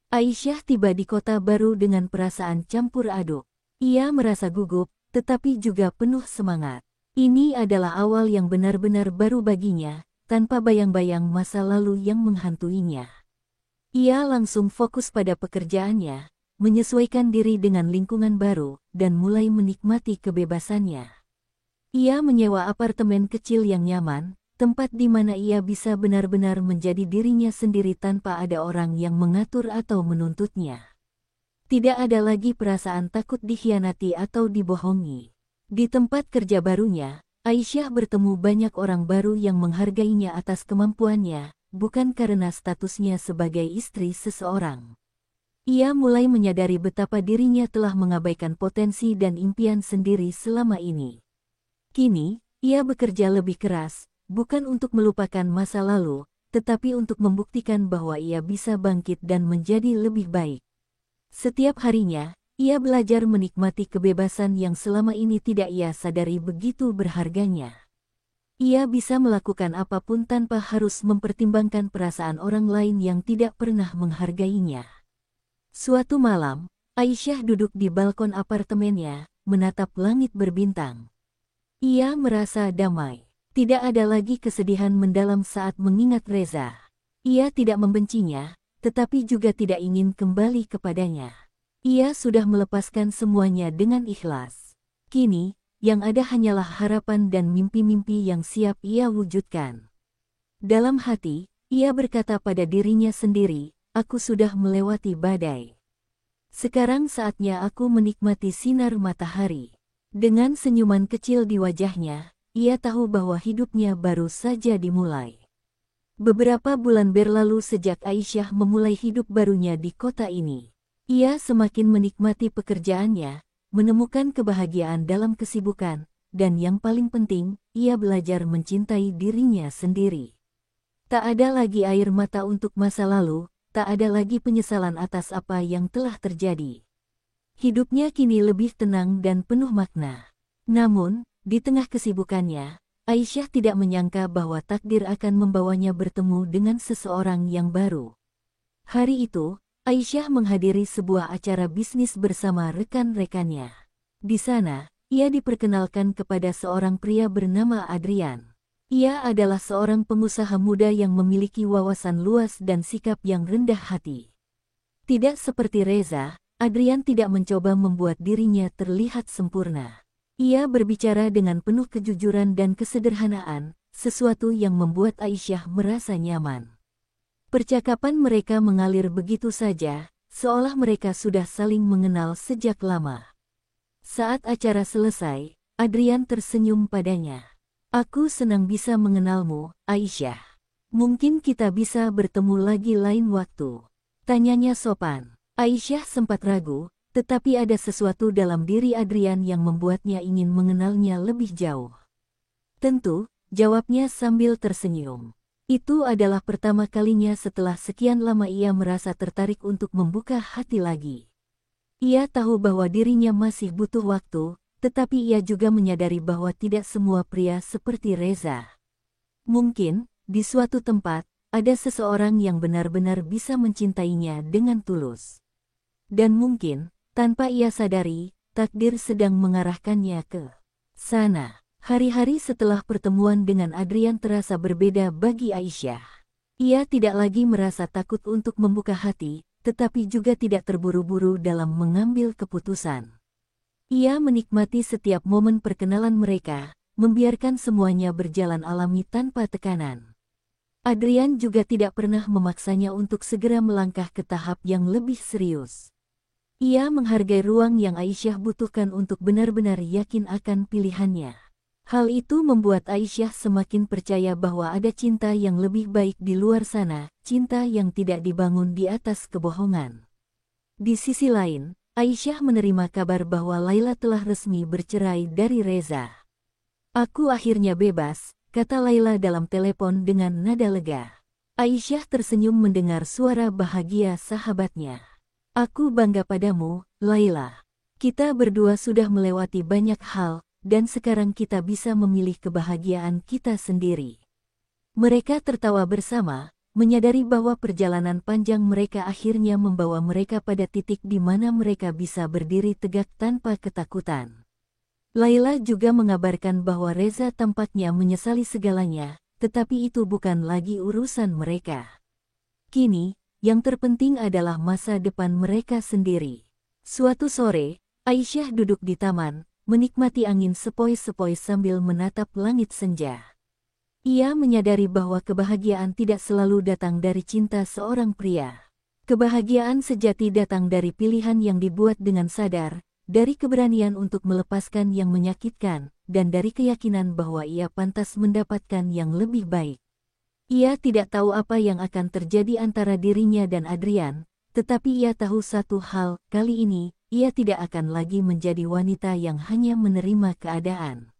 Aisyah tiba di kota baru dengan perasaan campur aduk. Ia merasa gugup, tetapi juga penuh semangat. Ini adalah awal yang benar-benar baru baginya, tanpa bayang-bayang masa lalu yang menghantuinya. Ia langsung fokus pada pekerjaannya, menyesuaikan diri dengan lingkungan baru, dan mulai menikmati kebebasannya. Ia menyewa apartemen kecil yang nyaman, tempat di mana ia bisa benar-benar menjadi dirinya sendiri tanpa ada orang yang mengatur atau menuntutnya. Tidak ada lagi perasaan takut dikhianati atau dibohongi. Di tempat kerja barunya, Aisyah bertemu banyak orang baru yang menghargainya atas kemampuannya, bukan karena statusnya sebagai istri seseorang. Ia mulai menyadari betapa dirinya telah mengabaikan potensi dan impian sendiri selama ini. Kini, ia bekerja lebih keras, bukan untuk melupakan masa lalu, tetapi untuk membuktikan bahwa ia bisa bangkit dan menjadi lebih baik. Setiap harinya, ia belajar menikmati kebebasan yang selama ini tidak ia sadari begitu berharganya. Ia bisa melakukan apapun tanpa harus mempertimbangkan perasaan orang lain yang tidak pernah menghargainya. Suatu malam, Aisyah duduk di balkon apartemennya, menatap langit berbintang. Ia merasa damai. Tidak ada lagi kesedihan mendalam saat mengingat Reza. Ia tidak membencinya, tetapi juga tidak ingin kembali kepadanya. Ia sudah melepaskan semuanya dengan ikhlas. Kini, yang ada hanyalah harapan dan mimpi-mimpi yang siap ia wujudkan. Dalam hati, ia berkata pada dirinya sendiri, "Aku sudah melewati badai. Sekarang saatnya aku menikmati sinar matahari." Dengan senyuman kecil di wajahnya, ia tahu bahwa hidupnya baru saja dimulai. Beberapa bulan berlalu sejak Aisyah memulai hidup barunya di kota ini. Ia semakin menikmati pekerjaannya, menemukan kebahagiaan dalam kesibukan, dan yang paling penting, ia belajar mencintai dirinya sendiri. Tak ada lagi air mata untuk masa lalu, tak ada lagi penyesalan atas apa yang telah terjadi. Hidupnya kini lebih tenang dan penuh makna. Namun, di tengah kesibukannya, Aisyah tidak menyangka bahwa takdir akan membawanya bertemu dengan seseorang yang baru. Hari itu, Aisyah menghadiri sebuah acara bisnis bersama rekan-rekannya. Di sana, ia diperkenalkan kepada seorang pria bernama Adrian. Ia adalah seorang pengusaha muda yang memiliki wawasan luas dan sikap yang rendah hati. Tidak seperti Reza, Adrian tidak mencoba membuat dirinya terlihat sempurna. Ia berbicara dengan penuh kejujuran dan kesederhanaan, sesuatu yang membuat Aisyah merasa nyaman. Percakapan mereka mengalir begitu saja, seolah mereka sudah saling mengenal sejak lama. Saat acara selesai, Adrian tersenyum padanya. Aku senang bisa mengenalmu, Aisyah. Mungkin kita bisa bertemu lagi lain waktu. Tanyanya sopan. Aisyah sempat ragu, tetapi ada sesuatu dalam diri Adrian yang membuatnya ingin mengenalnya lebih jauh. Tentu, jawabnya sambil tersenyum. Itu adalah pertama kalinya setelah sekian lama ia merasa tertarik untuk membuka hati lagi. Ia tahu bahwa dirinya masih butuh waktu, tetapi ia juga menyadari bahwa tidak semua pria seperti Reza. Mungkin, di suatu tempat, ada seseorang yang benar-benar bisa mencintainya dengan tulus. Dan mungkin, tanpa ia sadari, takdir sedang mengarahkannya ke sana. Hari-hari setelah pertemuan dengan Adrian terasa berbeda bagi Aisyah. Ia tidak lagi merasa takut untuk membuka hati, tetapi juga tidak terburu-buru dalam mengambil keputusan. Ia menikmati setiap momen perkenalan mereka, membiarkan semuanya berjalan alami tanpa tekanan. Adrian juga tidak pernah memaksanya untuk segera melangkah ke tahap yang lebih serius. Ia menghargai ruang yang Aisyah butuhkan untuk benar-benar yakin akan pilihannya. Hal itu membuat Aisyah semakin percaya bahwa ada cinta yang lebih baik di luar sana, cinta yang tidak dibangun di atas kebohongan. Di sisi lain, Aisyah menerima kabar bahwa Laila telah resmi bercerai dari Reza. Aku akhirnya bebas, kata Laila dalam telepon dengan nada lega. Aisyah tersenyum mendengar suara bahagia sahabatnya. Aku bangga padamu, Laila. Kita berdua sudah melewati banyak hal, dan sekarang kita bisa memilih kebahagiaan kita sendiri. Mereka tertawa bersama, menyadari bahwa perjalanan panjang mereka akhirnya membawa mereka pada titik di mana mereka bisa berdiri tegak tanpa ketakutan. Laila juga mengabarkan bahwa Reza tampaknya menyesali segalanya, tetapi itu bukan lagi urusan mereka. Kini, yang terpenting adalah masa depan mereka sendiri. Suatu sore, Aisyah duduk di taman, menikmati angin sepoi-sepoi sambil menatap langit senja. Ia menyadari bahwa kebahagiaan tidak selalu datang dari cinta seorang pria. Kebahagiaan sejati datang dari pilihan yang dibuat dengan sadar, dari keberanian untuk melepaskan yang menyakitkan, dan dari keyakinan bahwa ia pantas mendapatkan yang lebih baik. Ia tidak tahu apa yang akan terjadi antara dirinya dan Adrian, tetapi ia tahu satu hal, kali ini, ia tidak akan lagi menjadi wanita yang hanya menerima keadaan.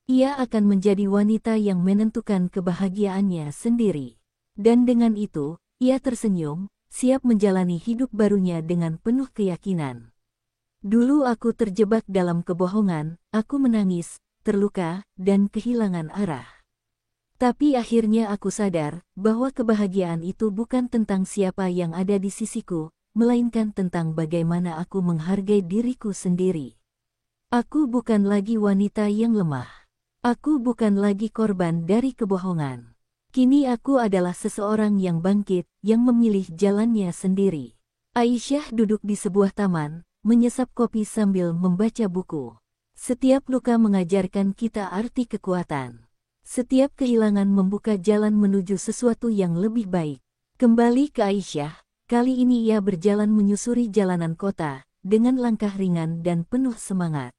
Ia akan menjadi wanita yang menentukan kebahagiaannya sendiri. Dan dengan itu, ia tersenyum, siap menjalani hidup barunya dengan penuh keyakinan. Dulu aku terjebak dalam kebohongan, aku menangis, terluka, dan kehilangan arah. Tapi akhirnya aku sadar bahwa kebahagiaan itu bukan tentang siapa yang ada di sisiku, melainkan tentang bagaimana aku menghargai diriku sendiri. Aku bukan lagi wanita yang lemah. Aku bukan lagi korban dari kebohongan. Kini aku adalah seseorang yang bangkit, yang memilih jalannya sendiri. Aisyah duduk di sebuah taman, menyesap kopi sambil membaca buku. Setiap luka mengajarkan kita arti kekuatan. Setiap kehilangan membuka jalan menuju sesuatu yang lebih baik. Kembali ke Aisyah. Kali ini ia berjalan menyusuri jalanan kota, dengan langkah ringan dan penuh semangat.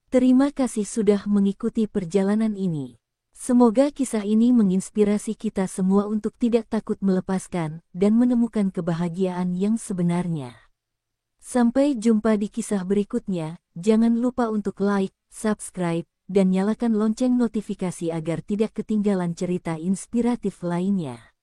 Terima kasih sudah mengikuti perjalanan ini. Semoga kisah ini menginspirasi kita semua untuk tidak takut melepaskan dan menemukan kebahagiaan yang sebenarnya. Sampai jumpa di kisah berikutnya, jangan lupa untuk like, subscribe, dan nyalakan lonceng notifikasi agar tidak ketinggalan cerita inspiratif lainnya.